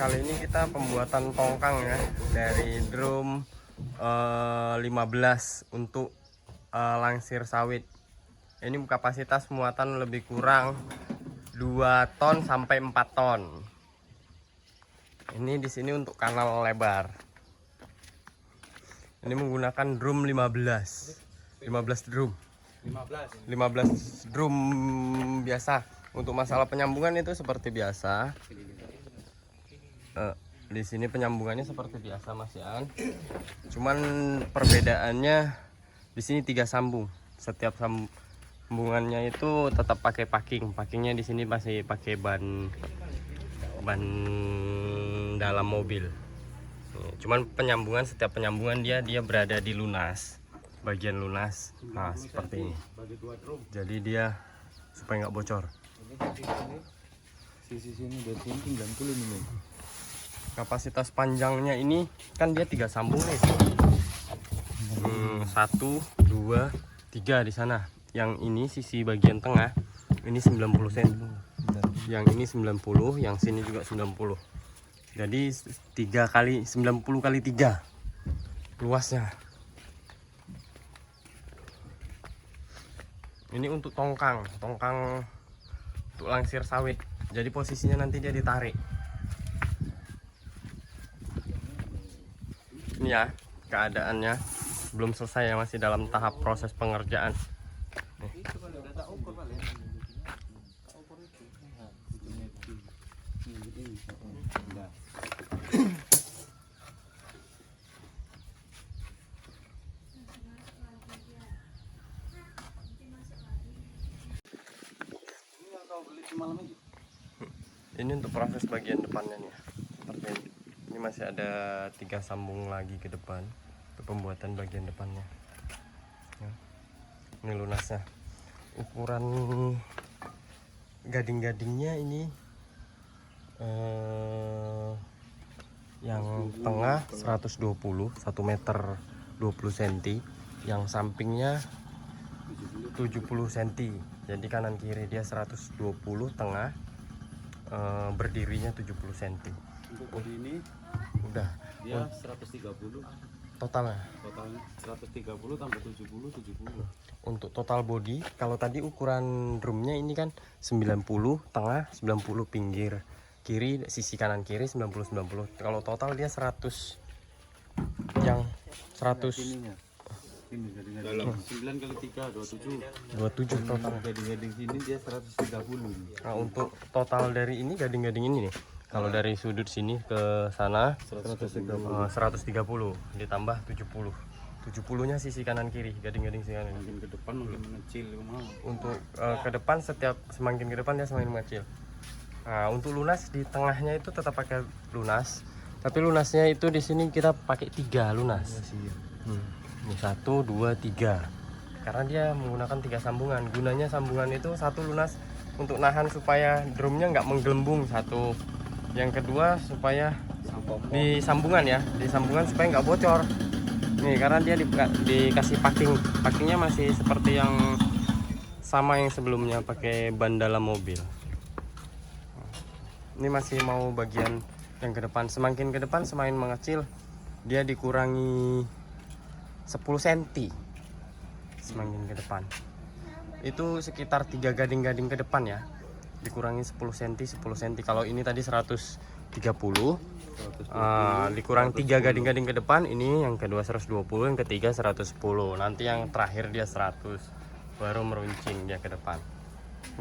Kali ini kita pembuatan tongkang ya dari drum 15 untuk langsir sawit. Ini kapasitas muatan lebih kurang 2 ton sampai 4 ton. Ini di sini untuk kanal lebar. Ini menggunakan drum 15 drum. 15 drum biasa. Untuk masalah penyambungan itu seperti biasa. Di sini penyambungannya seperti biasa Mas Yan. Cuman perbedaannya di sini 3 sambung. Setiap sambungannya itu tetap pakai packing. Packingnya di sini masih pakai ban dalam mobil. Cuman penyambungan, setiap penyambungan dia berada di lunas, bagian lunas. Nah seperti ini. Jadi dia supaya nggak bocor. Sisi sini dari sini 90 ini. Kapasitas panjangnya ini kan dia 3 sambung nih. 1, 2, 3 di sana. Yang ini sisi bagian tengah ini 90 cm. Yang ini 90, yang sini juga 90. Jadi 3 kali 90 kali 3 luasnya. Ini untuk tongkang untuk langsir sawit. Jadi posisinya nanti dia ditarik. Ini ya keadaannya, belum selesai ya, masih dalam tahap proses pengerjaan. Nih. Ini untuk proses bagian depannya nih, seperti ini. Ini masih ada 3 sambung lagi ke depan untuk pembuatan bagian depannya. Ini lunasnya. Ukuran gading-gadingnya ini yang tengah 120, 1 meter 20 cm, yang sampingnya 70 cm. Jadi kanan kiri dia 120, tengah berdirinya 70 cm. Untuk bodi ini udah dia 130 totalnya. totalnya 130 tambah 70. Untuk total body, kalau tadi ukuran drumnya ini kan 90 tengah, 90 pinggir kiri, sisi kanan kiri 90. Kalau total dia 100, yang 100 ininya. Ini gading-gading 9 kali 3 27 total. Gading-gading sini dia 130. Nah, untuk total dari ini gading-gading ini nih, kalau dari sudut sini ke sana 130 ditambah 70 nya sisi kanan kiri, gading-gading sisi kanan. Makin ke depan makin mengecil mau. Untuk ke depan, setiap semakin ke depan dia semakin mengecil. Nah, untuk lunas di tengahnya itu tetap pakai lunas, tapi lunasnya itu di sini kita pakai 3 lunas. Ini 1, 2, 3, karena dia menggunakan 3 sambungan. Gunanya sambungan itu, satu lunas untuk nahan supaya drumnya nggak menggelembung, satu. Yang kedua supaya di sambungan ya, di sambungan supaya nggak bocor. Nih karena dia dikasih packingnya masih seperti yang sama yang sebelumnya, pakai ban dalam mobil. Ini masih mau bagian yang ke depan. Semakin ke depan semakin mengecil, dia dikurangi 10 cm semakin ke depan. Itu sekitar 3 gading-gading ke depan ya, dikurangi 10 cm. Kalau ini tadi 130, dikurang 3 gading-gading ke depan. Ini yang kedua 120, yang ketiga 110. Nanti yang terakhir dia 100, baru meruncing dia ke depan.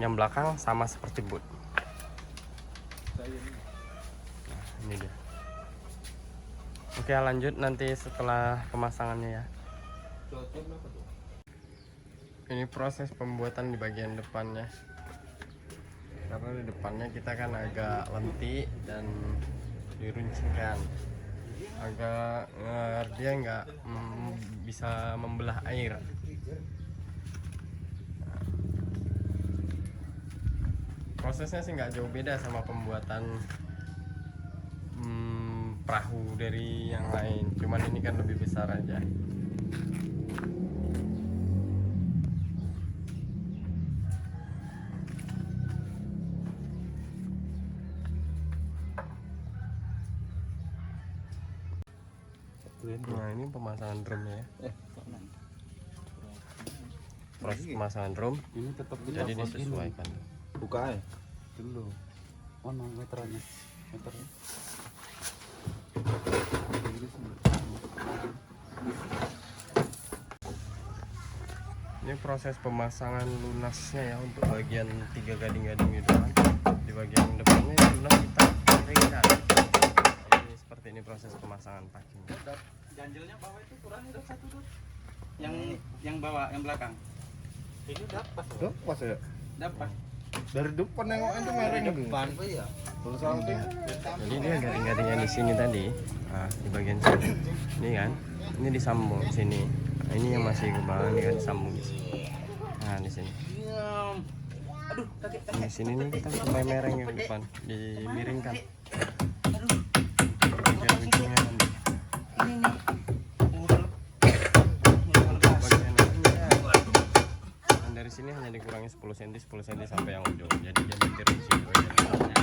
Yang belakang sama seperti boot. Nah, ini dia. Oke, lanjut nanti setelah pemasangannya ya. Ini proses pembuatan di bagian depannya. Karena di depannya kita kan agak lentik dan diruncingkan, agak dia nggak bisa membelah air. Prosesnya sih nggak jauh beda sama pembuatan perahu dari yang lain, cuman ini kan lebih besar aja. Nah ini pemasangan drumnya ya. Proses pemasangan drum Ini tetap jadi disesuaikan. Buka ya. Dulu. Mana meterannya? Meternya. Ini proses pemasangan lunasnya ya untuk bagian 3 gading-gading gitu kan. Di bagian depannya lunas kita ringkan. Ini seperti ini proses pemasangan packing. Ganjelnya bawah itu kurang udah satu tuh. Yang bawah, yang belakang. Ini dapat. Lepas ya? Dapat. Dari depan nengok itu mereng Depan iya. terus samping Jadi dia gading-gadingnya di sini tadi. Nah, di bagian sini. Ini kan, ini disambung sini. Nah, ini yang masih ke bawah ini kan disambung di sini. Nah, di sini. Aduh, kaget. Di sini nih kita sampai mereng ke depan, dimiringkan. Bagian ujungnya nanti. Ini nih. Bagian ujungnya. Dan dari sini hanya dikurangi 10 cm sampai yang ujung. Jadi rinci bagian depannya.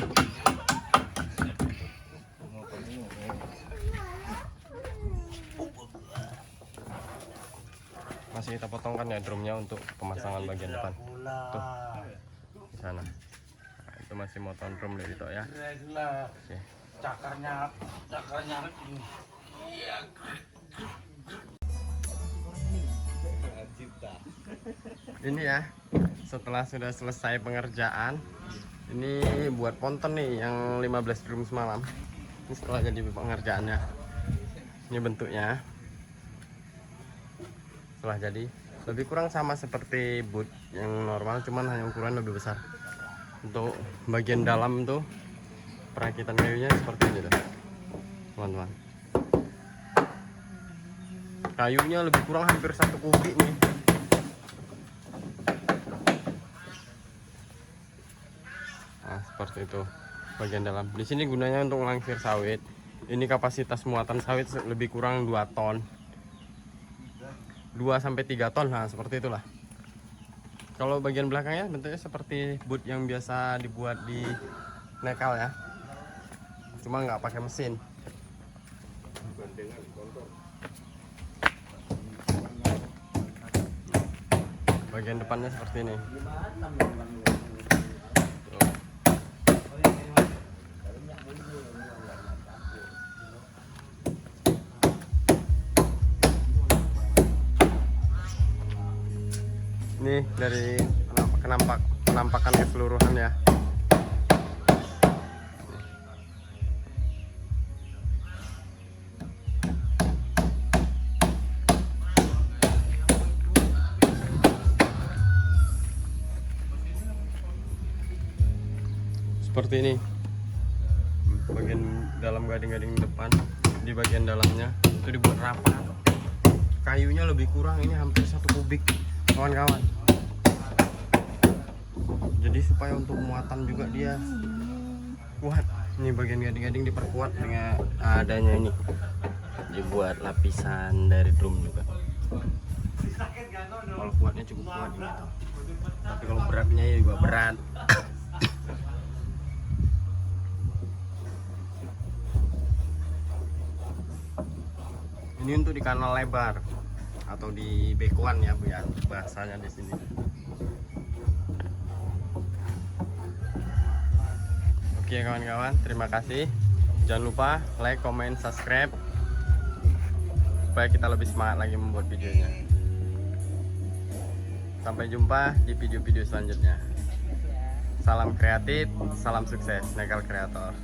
Masih kita potongkan ya drumnya untuk pemasangan bagian depan. Tuh, di sana. Nah, itu masih motong drum dari itu ya. Oke. Cakarnya ini. Ini ya, setelah sudah selesai pengerjaan, ini buat ponton nih yang 15 drum semalam. Ini setelah jadi pengerjaannya. Ini bentuknya. Setelah jadi lebih kurang sama seperti boot yang normal, cuman hanya ukuran lebih besar. Untuk bagian dalam tuh perakitan kayunya seperti ini tuh, teman-teman. Kayunya lebih kurang hampir 1 kubik nih. Nah, seperti itu bagian dalam. Di sini gunanya untuk melangsir sawit. Ini kapasitas muatan sawit lebih kurang 2 ton. 2 sampai 3 ton, nah seperti itulah. Kalau bagian belakangnya bentuknya seperti boot yang biasa dibuat di nekal ya, cuma nggak pakai mesin. Bagian depannya seperti ini. Ini dari penampakan keseluruhan ya. Seperti ini. Bagian dalam gading-gading depan, di bagian dalamnya itu dibuat rapat. Kayunya lebih kurang ini hampir 1 kubik, kawan-kawan. Jadi supaya untuk muatan juga dia kuat. Ini bagian gading-gading diperkuat dengan adanya ini, dibuat lapisan dari drum juga. Kalau kuatnya cukup kuat gitu. Tapi kalau beratnya ya juga berat. Ini untuk di kanal lebar atau di bekuan ya Bu ya, bahasanya di sini. Oke kawan-kawan, terima kasih. Jangan lupa like, comment, subscribe supaya kita lebih semangat lagi membuat videonya. Sampai jumpa di video-video selanjutnya. Salam kreatif, salam sukses, Nekal Kreator.